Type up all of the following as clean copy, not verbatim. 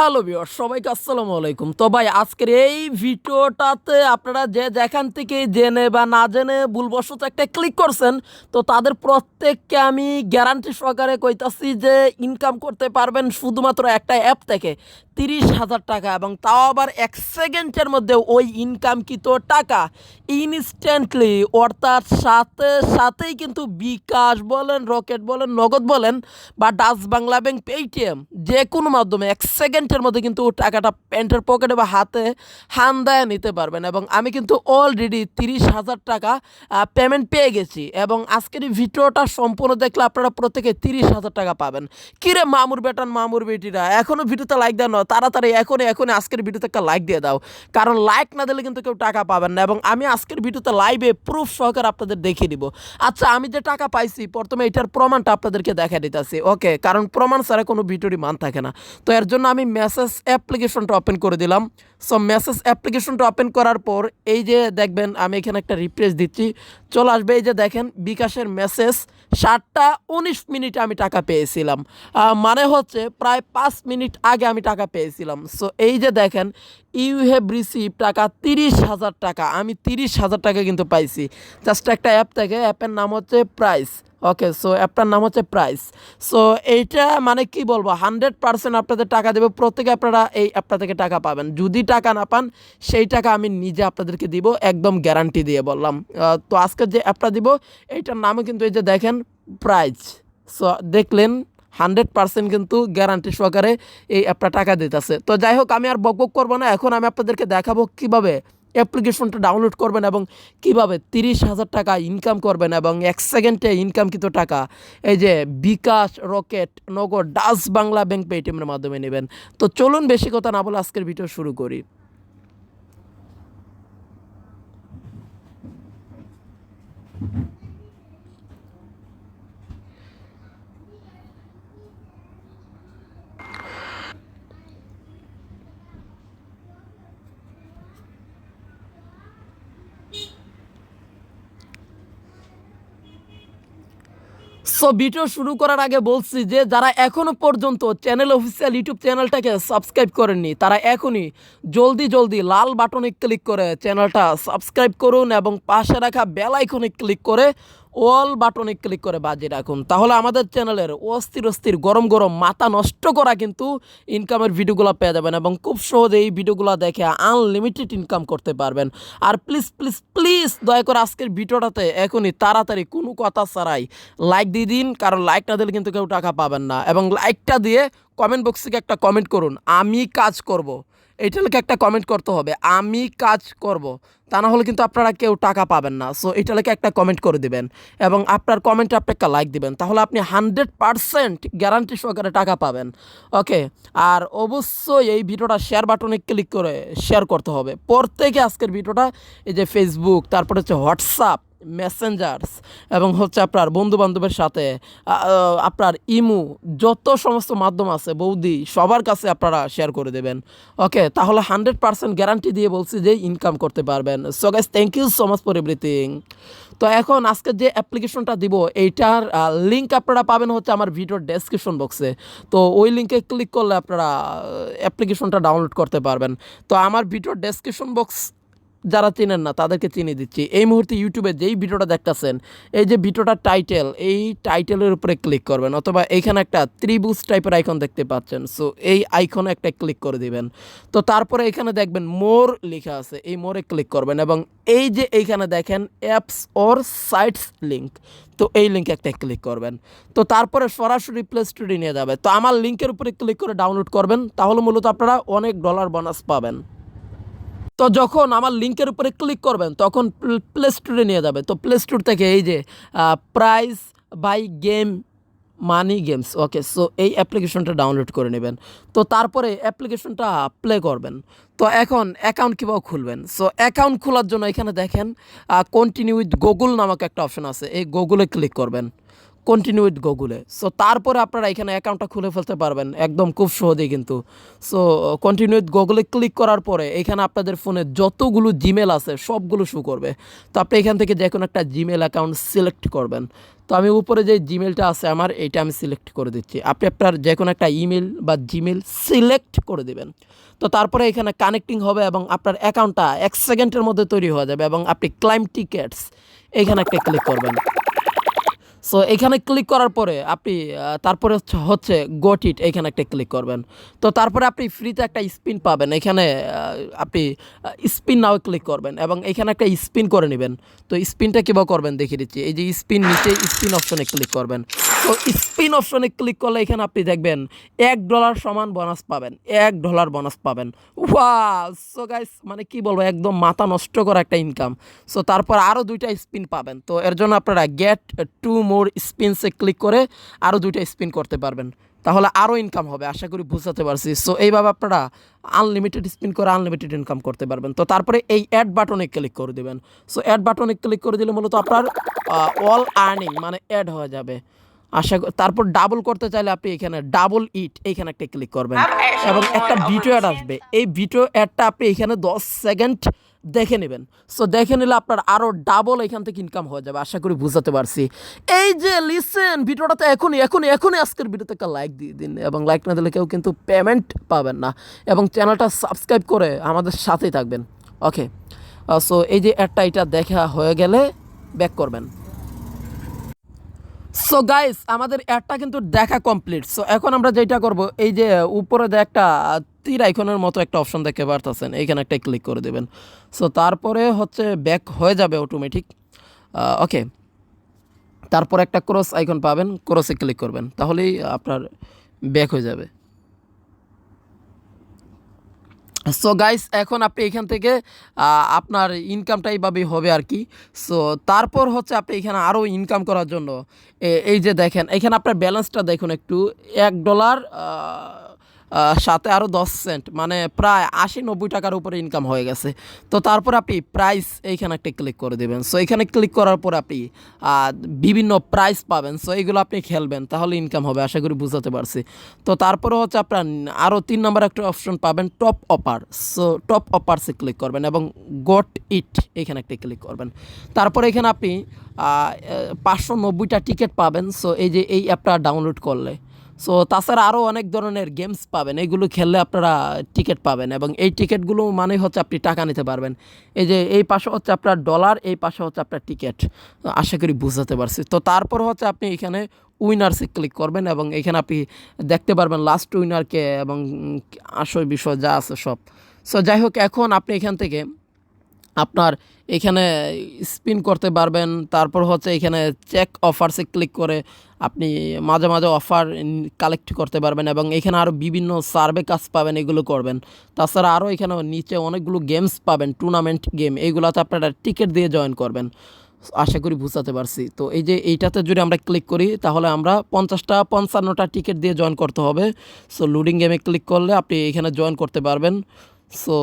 Hello viewer, সবাইকে আসসালামু আলাইকুম। তো ভাই আজকের এই ভিডিওটাতে আপনারা যে যেখান থেকে জেনে বা না জেনে ভুলবশত একটা ক্লিক করছেন, তো তাদের প্রত্যেককে আমি গ্যারান্টি সহকারে কইতাছি যে ইনকাম করতে পারবেন শুধুমাত্র একটা অ্যাপ থেকে 30,000 টাকা, এবং তাও আবার 1 সেকেন্ডের মধ্যে ওই ইনকামকৃত টাকা ইনস্ট্যান্টলি, অর্থাৎ সাথে সাথেই কিন্তু বিকাশ বলেন, রকেট বলেন, নগদ বলেন বা ডাচ বাংলা ব্যাংক, পেটিএম, যে কোনো মাধ্যমে 1 সেকেন্ডের মধ্যে কিন্তু টাকাটা প্যান্টের পকেটে বা হাতে হান্দায় নিতে পারবেন। এবং আমি কিন্তু অলরেডি 30,000 টাকা পেমেন্ট পেয়ে গেছি, এবং আজকের এই ভিডিওটা সম্পূর্ণ দেখলে আপনারা প্রত্যেকে 30,000 টাকা পাবেন। কিরে মামুর বেটান মামুর বেটিরা, এখনও ভিডিওতে লাইক দেন না? তাড়াতাড়ি এখনই আজকের ভিডিওতে একটা লাইক দিয়ে দাও, কারণ লাইক না দিলে কিন্তু কেউ টাকা পাবেন না। এবং আমি আজকের ভিডিওতে লাইভে প্রুফ সহকারে আপনাদের দেখিয়ে দিব। আচ্ছা, আমি যে টাকা পাইছি প্রথমে এটার প্রমাণটা আপনাদেরকে দেখা দিতেছি, ওকে? কারণ প্রমাণ ছাড়া কোনো ভিডিওরই মান থাকে না। তো এর জন্য আমি মেসেজ অ্যাপ্লিকেশনটা ওপেন করে দিলাম। সো মেসেজ অ্যাপ্লিকেশনটা ওপেন করার পর এই যে দেখবেন আমি এখানে একটা রিফ্রেশ দিচ্ছি, চলে আসবে। এই যে দেখেন বিকাশের মেসেজ, 7টা 19 মিনিটে আমি টাকা পেয়েছিলাম, মানে হচ্ছে প্রায় 5 মিনিট আগে আমি টাকা পেয়েছিলাম। সো এই যে দেখেন ইউ হ্যাভ রিসিভ টাকা 30,000 টাকা, আমি 30,000 টাকা কিন্তু পাইছি জাস্ট একটা অ্যাপ থেকে। অ্যাপের নাম হচ্ছে প্রাইস, ওকে? সো অ্যাপটার নাম হচ্ছে প্রাইস। সো এইটা মানে কি বলবো, 100% আপনাদের টাকা দেবে, প্রত্যেকে আপনারা এই অ্যাপটা থেকে টাকা পাবেন। যদি টাকা না পান সেই টাকা আমি নিজে আপনাদেরকে দিব, একদম গ্যারান্টি দিয়ে বললাম। তো আজকের যে অ্যাপটা দিব এইটার নামও কিন্তু এই যে দেখেন প্রাইস। সো দেখলেন 100% কিন্তু গ্যারান্টি সহকারে এই অ্যাপটা টাকা দিতেছে। তো যাই হোক, আমি আর বকবক করবো না, এখন আমি আপনাদেরকে দেখাবো কীভাবে অ্যাপ্লিকেশনটা ডাউনলোড করবেন এবং কিভাবে 30,000 টাকা ইনকাম করবেন, এবং 1 সেকেন্ডে ইনকামকৃত টাকা এই যে বিকাশ, রকেট, নগদ, ডাচ বাংলা ব্যাংক, পেটিএমের মাধ্যমে নেবেন। তো চলুন বেশি কথা না বলে আজকের ভিডিও শুরু করি। সো ভিডিও শুরু করার আগে বলছি যে যারা এখনও পর্যন্ত অফিসিয়াল ইউটিউব চ্যানেলটাকে সাবস্ক্রাইব করেননি, তারা এখনই জলদি লাল বাটনে ক্লিক করে চ্যানেলটা সাবস্ক্রাইব করুন, এবং পাশে রাখা বেল আইকনে ক্লিক করে অল বাটনে ক্লিক করে বাজিয়ে রাখুন। তাহলে আমাদের চ্যানেলের অস্থির গরম মাথা নষ্ট করা কিন্তু ইনকামের ভিডিওগুলো পেয়ে যাবেন, এবং খুব সহজে এই ভিডিওগুলো দেখে আনলিমিটেড ইনকাম করতে পারবেন। আর প্লিজ দয়া করে আজকের ভিডিওটাতে এখনই তাড়াতাড়ি কোনো কথা ছাড়াই লাইক দিয়ে দিন, কারণ লাইক না দিলে কিন্তু কেউ টাকা পাবেন না। এবং লাইকটা দিয়ে কমেন্ট বক্সে একটা কমেন্ট করুন, আমি কাজ করব। এইটা লিখে একটা কমেন্ট করতে হবে, আমি কাজ করব। তা না হলে কিন্তু আপনারা কেউ টাকা পাবেন না। সো এটা লিখে একটা কমেন্ট করে দিবেন, এবং আপনার কমেন্টে আপনি একটা লাইক দিবেন, তাহলে আপনি 100% গ্যারান্টি সহকারে টাকা পাবেন, ওকে? আর অবশ্যই এই ভিডিওটা শেয়ার বাটনে ক্লিক করে শেয়ার করতে হবে প্রত্যেকে। আজকের ভিডিওটা এই যে ফেসবুক, তারপরে হচ্ছে হোয়াটসঅ্যাপ, মেসেঞ্জার্স, এবং হচ্ছে আপনার বন্ধুবান্ধবের সাথে, আপনার ইমু, যত সমস্ত মাধ্যম আছে বৌদি, সবার কাছে আপনারা শেয়ার করে দেবেন, ওকে? তাহলে 100% গ্যারান্টি দিয়ে বলছি যে ইনকাম করতে পারবেন। So guys, thank you so much for everything. তো এখন আজকে যে অ্যাপ্লিকেশনটা দিব এইটার লিঙ্ক আপনারা পাবেন হচ্ছে আমার ভিডিওর ডেসক্রিপশন বক্সে। তো ওই লিঙ্কে ক্লিক করলে আপনারা অ্যাপ্লিকেশনটা ডাউনলোড করতে পারবেন। তো আমার ভিডিওর ডেসক্রিপশন বক্স যারা চেনেন না তাদেরকে চিনিয়ে দিচ্ছি। এই মুহূর্তে ইউটিউবে যেই ভিডিওটা দেখতেছেন, এই যে ভিডিওটার টাইটেল, এই টাইটেলের উপরে ক্লিক করবেন, অথবা এইখানে একটা ত্রিভুজ টাইপের আইকন দেখতে পাচ্ছেন। সো এই আইকনে একটা ক্লিক করে দিবেন। তো তারপরে এখানে দেখবেন মোর লেখা আছে, এই মোরে ক্লিক করবেন, এবং এই যে এইখানে দেখেন অ্যাপস অর সাইটস লিঙ্ক, তো এই লিঙ্কে একটা ক্লিক করবেন। তো তারপরে সরাসরি প্লে স্টোরে নিয়ে যাবে। তো আমার লিঙ্কের উপরে ক্লিক করে ডাউনলোড করবেন, তাহলে মূলত আপনারা অনেক ডলার বোনাস পাবেন। তো যখন আমার লিঙ্কের উপরে ক্লিক করবেন তখন প্লে স্টোরে নিয়ে যাবে। তো প্লে স্টোর থেকে এই যে price by game money games, okay? So এই অ্যাপ্লিকেশনটা ডাউনলোড করে নেবেন। তো তারপরে অ্যাপ্লিকেশনটা প্লে করবেন। তো এখন অ্যাকাউন্ট কীভাবে খুলবেন? সো অ্যাকাউন্ট খোলার জন্য এখানে দেখেন কন্টিনিউ উইথ গুগল নামক একটা অপশন আছে, এই গুগলে ক্লিক করবেন। কন্টিনিউ উইথ গুগলে। সো তারপরে আপনারা এখানে অ্যাকাউন্টটা খুলে ফেলতে পারবেন একদম খুব সহজেই কিন্তু। সো কন্টিনিউ উইথ গুগলে ক্লিক করার পরে এখানে আপনাদের ফোনে যতগুলো জিমেল আছে সবগুলো শো করবে। তো আপনি এখান থেকে যে কোনো একটা জিমেল অ্যাকাউন্ট সিলেক্ট করবেন। তো আমি উপরে যে জিমেলটা আছে আমার এইটা আমি সিলেক্ট করে দিচ্ছি। আপনি আপনার যে কোনো একটা ইমেল বা জিমেল সিলেক্ট করে দিবেন। তো তারপরে এখানে কানেক্টিং হবে এবং আপনার অ্যাকাউন্টটা 1 সেকেন্ডের মধ্যে তৈরি হয়ে যাবে এবং আপনি ক্লাইম টিকেটস এখানে একটা ক্লিক করবেন। সো এখানে ক্লিক করার পরে আপনি তারপরে হচ্ছে গট ইট এখানে একটা ক্লিক করবেন। তো তারপরে আপনি ফ্রিতে একটা স্পিন পাবেন। এখানে আপনি স্পিন নাও ক্লিক করবেন এবং এখানে একটা স্পিন করে নেবেন। তো স্পিনটা কীভাবে করবেন দেখিয়ে দিচ্ছি। এই যে স্পিন, নিচে স্পিন অপশনে ক্লিক করবেন। তো স্পিন অপশনে ক্লিক করলে এখানে আপনি দেখবেন $1 সমান বোনাস পাবেন, $1 বোনাস পাবেন। ওয়াও! সো গাইস মানে কি বলবো, একদম মাথা নষ্ট করা একটা ইনকাম। সো তারপর আরও 2টা স্পিন পাবেন। তো এর জন্য আপনারা গেট 2 মোর স্পিনসে ক্লিক করে আরও 2টা স্পিন করতে পারবেন, তাহলে আরও ইনকাম হবে। আশা করি বুঝাতে পারছি। সো এইভাবে আপনারা আনলিমিটেড স্পিন করে আনলিমিটেড ইনকাম করতে পারবেন। তো তারপরে এই অ্যাড বাটনে ক্লিক করে দেবেন। সো অ্যাড বাটনে ক্লিক করে দিলে মূলত আপনার অল আর্নিং মানে অ্যাড হয়ে যাবে। তারপর ডাবল করতে চাইলে আপনি এখানে ডাবল ইট এইখানে একটা ক্লিক করবেন এবং একটা ভিডিও অ্যাড আসবে। এই ভিডিও অ্যাডটা আপনি এখানে 10 সেকেন্ড দেখে নেবেন। সো দেখে নিলে আপনার আরও ডাবল এখান থেকে ইনকাম হয়ে যাবে। আশা করি বুঝাতে পারছি। এই যে লিসেন, ভিডিওটা তো এখনই আজকের ভিডিওতে একটা লাইক দিয়ে দিন এবং লাইক না দিলে কেউ কিন্তু পেমেন্ট পাবেন না এবং চ্যানেলটা সাবস্ক্রাইব করে আমাদের সাথেই থাকবেন। ওকে, সো এই যে অ্যাডটা এটা দেখা হয়ে গেলে ব্যাক করবেন। সো গাইস আমাদের অ্যাডটা কিন্তু দেখা কমপ্লিট। সো এখন আমরা যেটা করব, এই যে উপরে একটা তীর আইকনের মতো একটা অপশন দেখতে পারতেছেন, এইখানে একটা ক্লিক করে দেবেন। সো তারপরে হচ্ছে ব্যাক হয়ে যাবে অটোমেটিক। ওকে, তারপর একটা ক্রস আইকন পাবেন, ক্রসে ক্লিক করবেন, তাহলেই আপনার ব্যাক হয়ে যাবে। সো গাইস এখন আপনি এখান থেকে আপনার ইনকামটা এইভাবেই হবে আর কি। সো তারপর হচ্ছে আপনি এখানে আরও ইনকাম করার জন্য এই যে দেখেন এখানে আপনার ব্যালেন্সটা দেখুন একটু, $1 সাথে আরও 10 সেন্ট মানে প্রায় 80-90 টাকার উপরে ইনকাম হয়ে গেছে। তো তারপর আপনি প্রাইস এইখানে একটা ক্লিক করে দেবেন। সো এখানে ক্লিক করার পর আপনি বিভিন্ন প্রাইস পাবেন। সো এইগুলো আপনি খেলবেন, তাহলে ইনকাম হবে। আশা করি বুঝাতে পারছি। তো তারপরে হচ্ছে আপনার আরও 3 নম্বর একটা অপশন পাবেন, টপ অপার। সো টপ অপারসে ক্লিক করবেন এবং গট ইট এখানে একটা ক্লিক করবেন। তারপরে এখানে আপনি 590টা টিকিট পাবেন। সো এই যে এই অ্যাপটা ডাউনলোড করলে, সো তাছাড়া আরও অনেক ধরনের গেমস পাবেন, এইগুলো খেললে আপনারা টিকিট পাবেন এবং এই টিকিটগুলো মানে হচ্ছে আপনি টাকা নিতে পারবেন। এই যে এই পাশে হচ্ছে আপনার ডলার, এই পাশে হচ্ছে আপনার টিকিট। আশা করি বুঝাতে পারছি। তো তারপর হচ্ছে আপনি এখানে উইনার্সে ক্লিক করবেন এবং এখানে আপনি দেখতে পারবেন লাস্ট উইনারকে এবং আসল বিষয় যা আছে সব। সো যাই হোক, এখন আপনি এখান থেকে আপনার এখানে স্পিন করতে পারবেন। তারপর হচ্ছে এখানে চেক অফারসে ক্লিক করে আপনি মাঝে মাঝে অফার কালেক্ট করতে পারবেন এবং এখানে আরও বিভিন্ন সার্ভে কাজ পাবেন, এগুলো করবেন। তাছাড়া আরও এখানে নিচে অনেকগুলো গেমস পাবেন, টুর্নামেন্ট গেম, এইগুলোতে আপনারা টিকিট দিয়ে জয়েন করবেন। আশা করি বুঝাতে পারছি। তো এই যে এইটাতে যদি আমরা ক্লিক করি তাহলে আমরা 50-55টা টিকিট দিয়ে জয়েন করতে হবে। সো লোডিং গেমে ক্লিক করলে আপনি এখানে জয়েন করতে পারবেন। সো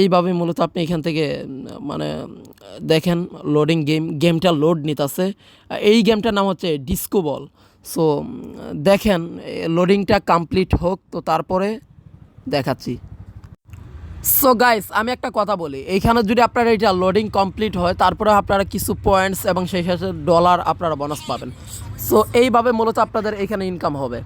এইভাবে মূলত আপনি এখান থেকে মানে দেখেন লোডিং গেমটা লোড নিতেছে। এই গেমটার নাম হচ্ছে ডিস্কো বল। সো দেখেন লোডিংটা কমপ্লিট হোক, তো তারপরে দেখাচ্ছি। সো গাইস আমি একটা কথা বলি, এইখানে যদি আপনারা এটা লোডিং কমপ্লিট হয় তারপরে আপনারা কিছু পয়েন্টস এবং সেই সাথে ডলার আপনারা বোনাস পাবেন। সো এইভাবে মূলত আপনাদের এখানে ইনকাম হবে।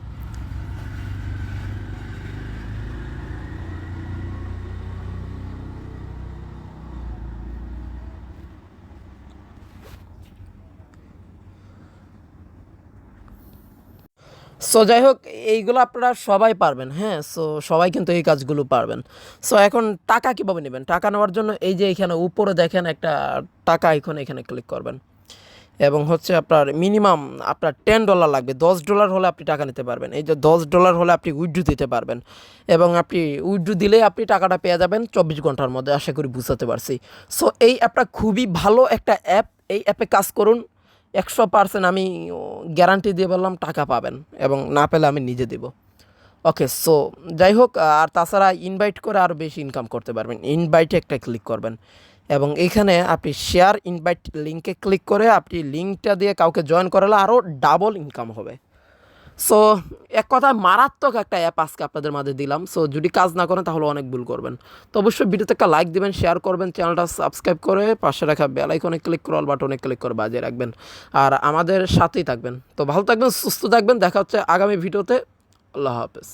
সো যাই হোক, এইগুলো আপনারা সবাই পারবেন। হ্যাঁ, সো সবাই কিন্তু এই কাজগুলো পারবেন। সো এখন টাকা কীভাবে নেবেন? টাকা নেওয়ার জন্য এই যে এখানে উপরে দেখেন একটা টাকা আইকন, এখানে ক্লিক করবেন এবং হচ্ছে আপনার মিনিমাম আপনার $10 লাগবে। $10 হলে আপনি টাকা নিতে পারবেন। এই যে $10 হলে আপনি উইথড্র দিতে পারবেন এবং আপনি উইথড্র দিলেই আপনি টাকাটা পেয়ে যাবেন 24 ঘন্টার মধ্যে। আশা করি বুঝাতে পারছি। সো এই অ্যাপটা খুবই ভালো একটা অ্যাপ। এই অ্যাপে কাজ করুন, 100% আমি গ্যারান্টি দিয়ে বললাম টাকা পাবেন এবং না পেলে আমি নিজে দেব। ওকে, সো যাই হোক, আর তাছাড়া ইনভাইট করে আরও বেশি ইনকাম করতে পারবেন। ইনভাইটে একটা ক্লিক করবেন এবং এইখানে আপনি শেয়ার ইনভাইট লিঙ্কে ক্লিক করে আপনি লিঙ্কটা দিয়ে কাউকে জয়েন করালে আরও ডাবল ইনকাম হবে। সো এক কথায় মারাত্মক একটা অ্যাপ আজকে আপনাদের মাঝে দিলাম। সো যদি কাজ না করেন তাহলে অনেক ভুল করবেন। তো অবশ্যই ভিডিওতে একটা লাইক দিবেন, শেয়ার করবেন, চ্যানেলটা সাবস্ক্রাইব করে পাশে রাখা বেল আইকনে ক্লিক করে অল বাটনে ক্লিক করে বাজিয়ে রাখবেন। আর আমাদের সাথেই থাকবেন। তো ভালো থাকবেন, সুস্থ থাকবেন, দেখা হচ্ছে আগামী ভিডিওতে। আল্লাহ হাফেজ।